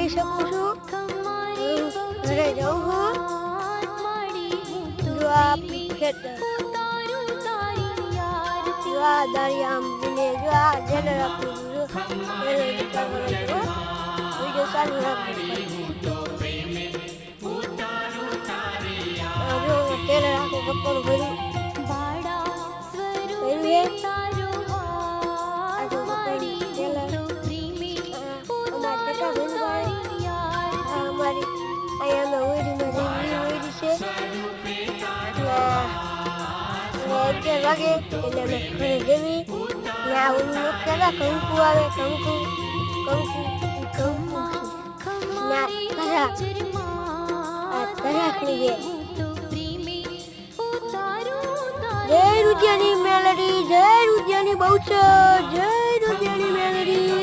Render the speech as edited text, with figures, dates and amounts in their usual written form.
કરી શકું છું. ઘરે જાઉં છું. જો આ ખેતર, જો આ દાળિયા આમ જો આ જેને રાખું છું. વિડીયો ચાલુ રાખું. જો તેલ રાખું કપડું ભર્યું. અમારી અહીંયા અમે ઓયડીમાં છે. 11 વાગે એટલે અમે ઘરે જવી. ત્યાં ઓલું કહેતા કંકુ આવે, કંકુ જય રૂપિયાની મેલડી, જય રૂપિયાની બહુ છે, જય રૂપિયાની મેલડી.